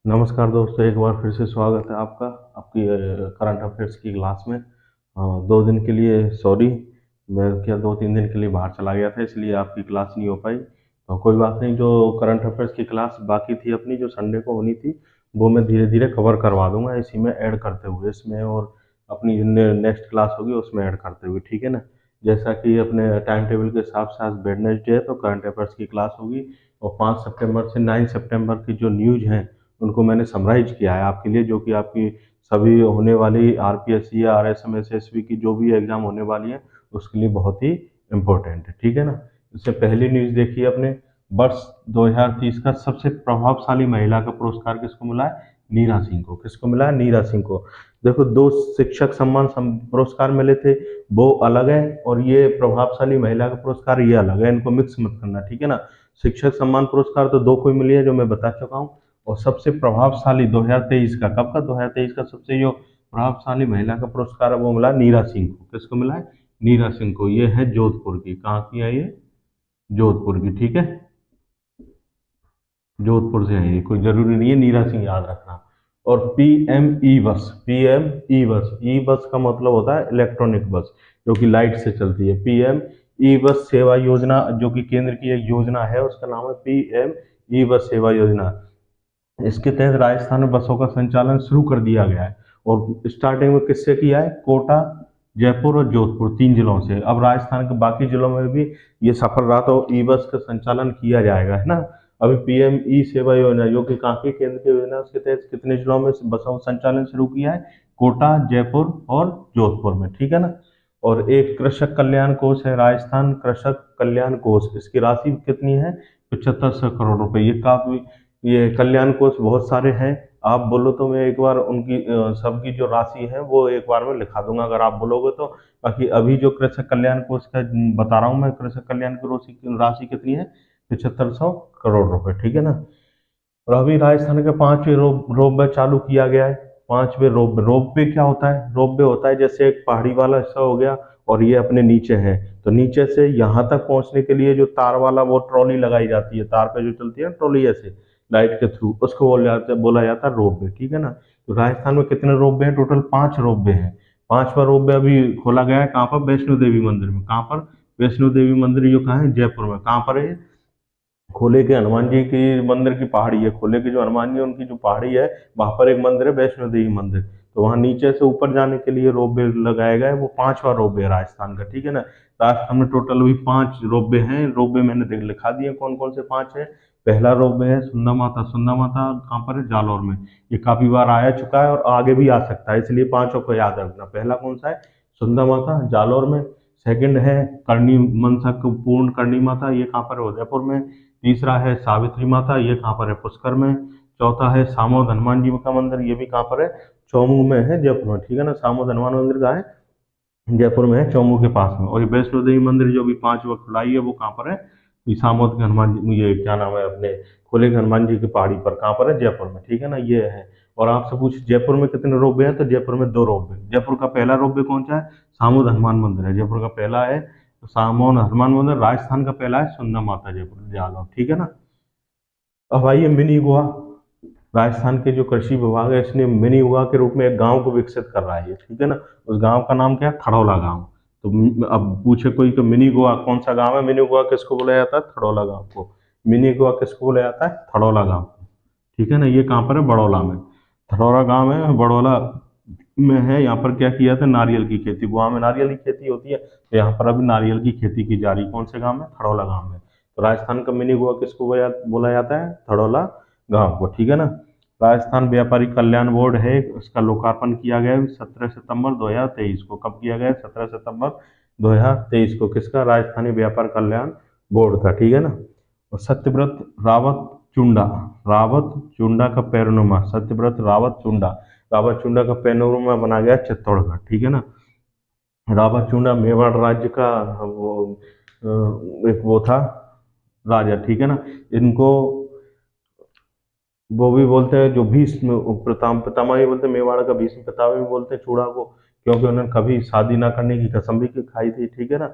नमस्कार दोस्तों, एक बार फिर से स्वागत है आपका आपकी करंट अफेयर्स की क्लास में। 2 दिन के लिए सॉरी, मैं क्या 2-3 दिन के लिए बाहर चला गया था, इसलिए आपकी क्लास नहीं हो पाई। तो कोई बात नहीं, जो करंट अफेयर्स की क्लास बाकी थी अपनी, जो संडे को होनी थी, वो मैं धीरे धीरे कवर करवा दूंगा इसी में ऐड करते हुए इसमें, और अपनी नेक्स्ट क्लास होगी उसमें ऐड करते हुए, ठीक है ना। जैसा कि अपने टाइम टेबल के हिसाब से आज वेडनेसडे है, तो करंट अफेयर्स की क्लास होगी। और 5 सितंबर से 9 सितंबर की जो न्यूज हैं उनको मैंने समराइज किया है आपके लिए, जो कि आपकी सभी होने वाली आरपीएससी या आरएसएम एसएसबी की जो भी एग्जाम होने वाली है उसके लिए बहुत ही इम्पोर्टेंट है, ठीक है ना। इससे पहली न्यूज देखिए अपने, वर्ष 2030 का सबसे प्रभावशाली महिला का पुरस्कार किसको मिला है? नीरा सिंह को। किसको मिला है? नीरा सिंह को। देखो, दो शिक्षक सम्मान पुरस्कार मिले थे, वो अलग है, और ये प्रभावशाली महिला का पुरस्कार ये अलग है, इनको मिक्स मत करना, ठीक है ना। शिक्षक सम्मान पुरस्कार तो दो को मिली है जो मैं बता चुका हूँ, और सबसे प्रभावशाली 2023 का, कब का? 2023 का सबसे जो प्रभावशाली महिला का पुरस्कार है वो मिला नीरा सिंह को। किसको मिला है? नीरा सिंह को। ये है जोधपुर की। कहाँ की है ये? जोधपुर की, ठीक है। जोधपुर से है ये, कोई जरूरी नहीं है नीरा सिंह याद रखना। और पीएम ई बस, पीएम ई बस, ई बस का मतलब होता है इलेक्ट्रॉनिक बस, जो कि लाइट से चलती है। पीएम ई बस सेवा योजना, जो कि केंद्र की एक योजना है, उसका नाम है पीएम ई बस सेवा योजना। इसके तहत राजस्थान में बसों का संचालन शुरू कर दिया गया है, और स्टार्टिंग में किससे किया है? कोटा, जयपुर और जोधपुर, 3 जिलों से। अब राजस्थान के बाकी जिलों में भी ये सफल रहा तो ई बस का संचालन किया जाएगा, है ना। अभी पीएम ई सेवा योजना, जो कि काफी केंद्र की योजना है, उसके तहत कितने जिलों में बसों का संचालन शुरू किया है? कोटा, जयपुर और जोधपुर में, ठीक है ना। और एक कृषक कल्याण कोष है, राजस्थान कृषक कल्याण कोष, इसकी राशि कितनी है? 7500 करोड़ रुपए। ये काफी, ये कल्याण कोष बहुत सारे हैं। आप बोलो तो मैं एक बार उनकी सबकी जो राशि है वो एक बार में लिखा दूंगा, अगर आप बोलोगे तो। बाकी अभी जो कृषक कल्याण कोष का बता रहा हूँ मैं, कृषक कल्याण की राशि राशि कितनी है? 7500 करोड़ रुपए, ठीक है ना। और अभी राजस्थान के 5वें रोपवे चालू किया गया है। 5वें रोपवे क्या होता है? रोपवे होता है जैसे एक पहाड़ी वाला हिस्सा हो गया, और ये अपने नीचे है, तो नीचे से यहाँ तक पहुंचने के लिए जो तार वाला वो ट्रॉली लगाई जाती है, तार पे जो चलती है ट्रॉली ऐसे लाइट के थ्रू, उसको बोला जाता है रोपवे, ठीक है ना। तो राजस्थान में कितने रोपवे हैं? टोटल 5 रोपवे हैं। 5वां रोपवे अभी खोला गया है, कहाँ पर? वैष्णो देवी मंदिर में। कहाँ पर? वैष्णो देवी मंदिर, जो कहाँ है? जयपुर में। कहाँ पर है? खोले के हनुमान जी की मंदिर की पहाड़ी है, खोले के जो हनुमान जी उनकी जो पहाड़ी है, वहां पर एक मंदिर है, वैष्णो देवी मंदिर। तो वहां नीचे से ऊपर जाने के लिए रोपवे लगाया गया है, वो 5वां रोपवे है राजस्थान का, ठीक है ना। राजस्थान में टोटल अभी 5 रोपवे हैं। रोपवे मैंने लिखा दिए कौन कौन से 5 है। पहला रोपवे है सुंदा माता। सुंदा माता कहाँ पर है? जालौर में। ये काफी बार आया चुका है और आगे भी आ सकता है, इसलिए पांचों को याद रखना। पहला कौन सा है? सुंदा माता, जालौर में। सेकंड है करणी मनसा पूर्ण करणी माता, ये कहाँ पर है? उदयपुर में। तीसरा है सावित्री माता, ये कहाँ पर है? पुष्कर में। चौथा है सामोद हनुमान जी का मंदिर, ये भी कहाँ पर है? चौमू में है, जयपुर में, ठीक है ना। सामोद हनुमान मंदिर कहाँ है? जयपुर में है, चौमू के पास में। और ये वैष्णो देवी मंदिर जो भी 5 वक्त खुलाई है, वो कहाँ पर है? ये सामोद के हनुमान जी, ये क्या नाम है अपने, खोले के हनुमान जी की पहाड़ी पर, कहाँ पर है? जयपुर में, ठीक है ना, ये है। और आपसे पूछ जयपुर में कितने रोपवे हैं, तो जयपुर में 2 रोपवे। जयपुर का पहला रोपवे कौन सा है? सामोद हनुमान मंदिर है, जयपुर का पहला है। तो सामोद हनुमान मंदिर। राजस्थान का पहला है सुंदर माता, जयपुर जालौर, ठीक है ना। अब आइए मिनी गोवा। राजस्थान के जो कृषि विभाग है, इसने मिनी गोवा के रूप में एक गांव को विकसित कर रहा है ये, ठीक है ना। उस गांव का नाम क्या है? खड़ौला गांव। तो अब पूछे कोई कि मिनी गोवा कौन सा गांव है? मिनी गोवा किसको बोला जाता है? खड़ौला गांव को। मिनी गोवा किसको बोला जाता है? खड़ौला गांव को, ठीक है ना। ये कहाँ पर है? बड़ौला में। खड़ौला गांव है, बड़ौला में है। यहाँ पर क्या किया था? नारियल की खेती। गोवा में नारियल की खेती होती है, तो यहाँ पर अभी नारियल की खेती की जा रही है। कौन से गांव में? खड़ौला गांव में। तो राजस्थान का मिनी गोवा किसको बोला जाता है? खड़ौला गांव को, ठीक है ना। राजस्थान व्यापारी कल्याण बोर्ड है, इसका लोकार्पण किया गया है 17 सितंबर 2023 को। कब किया गया? 17 सितंबर 2023 को। किसका? राजस्थानी व्यापार कल्याण बोर्ड का, ठीक है ना। और सत्यव्रत रावत चुंडा, रावत चुंडा का पैरोनुमा, सत्यव्रत रावत चुंडा, रावत चुंडा का पैरोनुमा बना गया चित्तौड़गढ़, ठीक है ना। रावत चुंडा मेवाड़ राज्य का वो एक वो था राजा, ठीक है ना। इनको वो भी बोलते हैं, जो भीष्म पितामह भी बोलते हैं, मेवाड़ का भीष्म पितामह भी बोलते हैं चूड़ा को, क्योंकि उन्होंने कभी शादी ना करने की कसम भी खाई थी, ठीक है ना।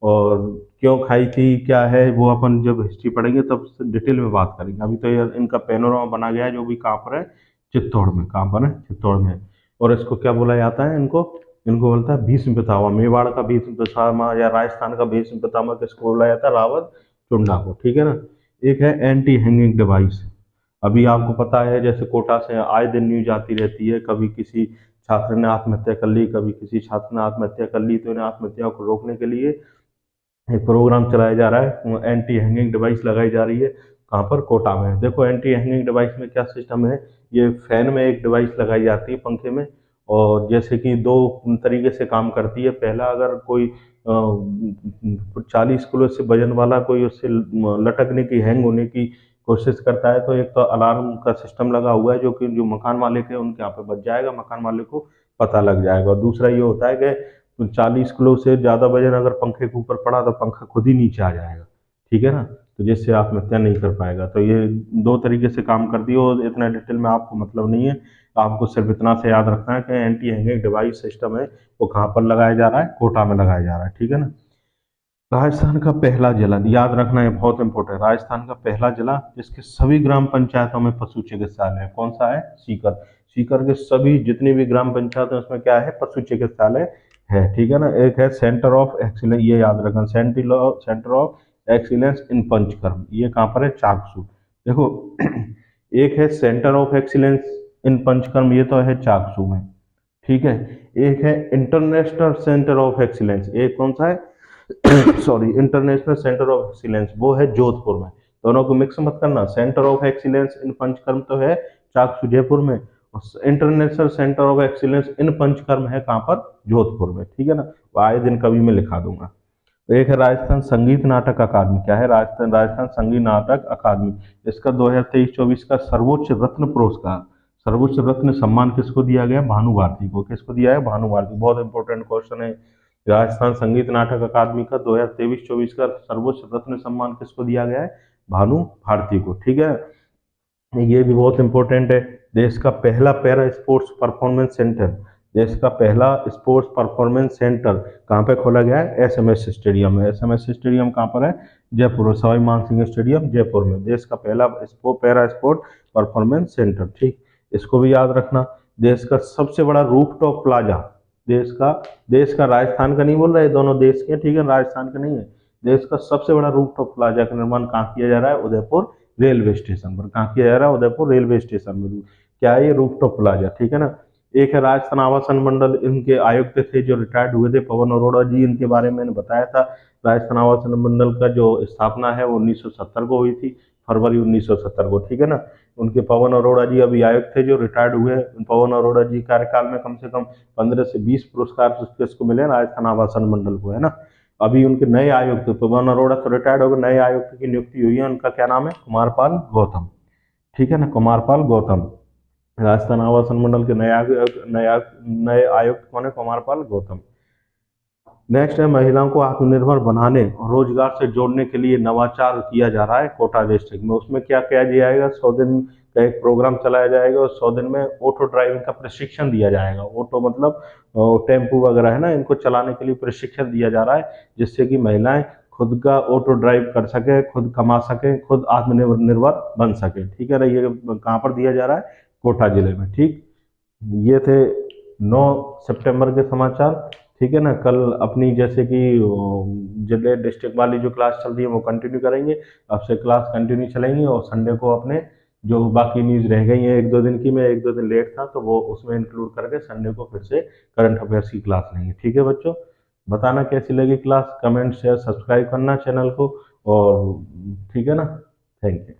और क्यों खाई थी, क्या है, वो अपन जब हिस्ट्री पढ़ेंगे तब डिटेल में बात करेंगे। अभी तो ये इनका पैनोरामा बना गया है, जो भी कहाँ पर है, चित्तौड़ में। कहाँ पर है? चित्तौड़ में। और इसको क्या बोला जाता है? इनको इनको बोलता है भीष्म पितामह। मेवाड़ का भीष्म पितामह या राजस्थान का भीष्म पितामह किसको बोला जाता है? रावत चुंडा को, ठीक है ना। एक है एंटी हैंगिंग डिवाइस। अभी आपको पता है जैसे कोटा से आए दिन न्यूज आती रहती है, कभी किसी छात्र ने आत्महत्या कर ली, कभी किसी छात्र ने आत्महत्या कर ली, तो इन्हें आत्महत्या को रोकने के लिए एक प्रोग्राम चलाया जा रहा है, एंटी हैंगिंग डिवाइस लगाई जा रही है। कहाँ पर? कोटा में। देखो एंटी हैंगिंग डिवाइस में क्या सिस्टम है, ये फैन में एक डिवाइस लगाई जाती है पंखे में, और जैसे कि दो तरीके से काम करती है। पहला, अगर कोई 40 किलो से वजन वाला कोई उससे लटकने की, हैंग होने की कोशिश करता है, तो एक तो अलार्म का सिस्टम लगा हुआ है, जो कि जो मकान मालिक है उनके यहाँ पे बच जाएगा, मकान मालिक को पता लग जाएगा। और दूसरा ये होता है कि 40 किलो से ज़्यादा वजन अगर पंखे के ऊपर पड़ा तो पंखा खुद ही नीचे आ जाएगा, ठीक है ना, तो जिससे आत्महत्या नहीं कर पाएगा। तो ये दो तरीके से काम करती है, और इतना डिटेल में आपको मतलब नहीं है, आपको सिर्फ इतना से याद रखना है कि एंटी हैंगिंग डिवाइस सिस्टम है वो कहाँ पर लगाया जा रहा है? कोटा में लगाया जा रहा है, ठीक है ना। राजस्थान का पहला जिला, याद रखना है, बहुत इंपॉर्टेंट। राजस्थान का पहला जिला जिसके सभी ग्राम पंचायतों में पशु चिकित्सालय है, कौन सा है? सीकर। सीकर के सभी जितनी भी ग्राम पंचायत है उसमें क्या है? पशु चिकित्सालय है, ठीक है ना। एक है सेंटर ऑफ एक्सीलेंस, ये याद रखना, centre of excellence in panchakarma, ये कहाँ पर है? चाकसू। देखो एक है centre of excellence in panchakarma, ये तो है चाकसू में, ठीक है। एक है इंटरनेशनल सेंटर ऑफ एक्सीलेंस, एक कौन सा है? Sorry, international centre of excellence, वो है जोधपुर में। दोनों को मिक्स मत करना। Centre of excellence in panchakarma तो है चाकसू जयपुर में, और international centre of excellence in panchakarma है कहाँ पर? जोधपुर में, ठीक है ना। वो आए दिन कभी मैं लिखा दूंगा। तो एक है राजस्थान संगीत नाटक अकादमी, क्या है? राजस्थान राजस्थान संगीत नाटक अकादमी। इसका 2023-24 का सर्वोच्च रत्न पुरस्कार, सर्वोच्च रत्न सम्मान किसको दिया गया? भानु भारती को। किसको दिया है? भानु भारती। बहुत इंपॉर्टेंट क्वेश्चन है। राजस्थान संगीत नाटक अकादमी का 2023-24 का सर्वोच्च रत्न सम्मान किसको दिया गया है? भानु भारती को, ठीक है। ये भी बहुत इंपॉर्टेंट है। देश का पहला पैरा स्पोर्ट्स परफॉर्मेंस सेंटर, देश का पहला स्पोर्ट्स परफॉर्मेंस सेंटर कहाँ पे खोला गया है? एसएमएस स्टेडियम में। एसएमएस स्टेडियम कहाँ पर है? जयपुर, सवाई मानसिंह स्टेडियम जयपुर में। देश का पहला पैरा स्पोर्ट परफॉर्मेंस सेंटर, ठीक, इसको भी याद रखना। देश का सबसे बड़ा रूफटॉप प्लाजा, देश का राजस्थान का नहीं बोल रहे, दोनों देश के, ठीक है, राजस्थान का नहीं है। देश का सबसे बड़ा रूफटॉप प्लाजा का निर्माण कहाँ किया जा रहा है? उदयपुर रेलवे स्टेशन पर। कहाँ किया जा रहा है? उदयपुर रेलवे स्टेशन में। क्या है ये? रूफटॉप प्लाजा, ठीक है ना। एक है राजस्थान आवासन मंडल, इनके आयुक्त थे जो रिटायर्ड हुए थे, पवन अरोड़ा जी, इनके बारे में मैंने बताया था। राजस्थान आवासन मंडल का जो स्थापना है वो 1970 को हुई थी, फरवरी 1970 को, ठीक है ना। उनके पवन अरोड़ा जी अभी आयुक्त थे जो रिटायर्ड हुए। पवन अरोड़ा जी कार्यकाल में कम से कम 15 से 20 पुरस्कार किसको मिले? राजस्थान आवासन मंडल को, है ना। अभी उनके नए आयुक्त, पवन अरोड़ा तो रिटायर्ड हो गए, नए आयुक्त की नियुक्ति हुई है, उनका क्या नाम है? कुमारपाल गौतम, ठीक है ना, कुमारपाल गौतम। राजस्थान आवासन मंडल के नए आयुक्त कौन है? कुमारपाल गौतम। नेक्स्ट है महिलाओं को आत्मनिर्भर बनाने और रोजगार से जोड़ने के लिए नवाचार किया जा रहा है कोटा डिस्ट्रिक्ट में। उसमें क्या किया जाएगा? 100 दिन का एक प्रोग्राम चलाया जाएगा, और 100 दिन में ऑटो ड्राइविंग का प्रशिक्षण दिया जाएगा। ऑटो मतलब टेम्पू वगैरह है ना, इनको चलाने के लिए प्रशिक्षण दिया जा रहा है, जिससे कि महिलाएं खुद का ऑटो ड्राइव कर सके, खुद कमा सके, खुद आत्मनिर्भर बन सके, ठीक है ना। ये कहाँ पर दिया जा रहा है? कोटा जिले में, ठीक। ये थे 9 सितंबर के समाचार, ठीक है ना। कल अपनी जैसे कि जिले डिस्ट्रिक्ट वाली जो क्लास चल रही है वो कंटिन्यू करेंगे, अब से क्लास कंटिन्यू चलेंगी, और संडे को अपने जो बाकी न्यूज़ रह गई है 1-2 दिन की, मैं 1-2 दिन लेट था तो वो उसमें इंक्लूड करके संडे को फिर से करंट अफेयर्स की क्लास लेंगे, ठीक है बच्चों। बताना कैसी लगी क्लास, कमेंट शेयर सब्सक्राइब करना चैनल को, और ठीक है ना। Thank you.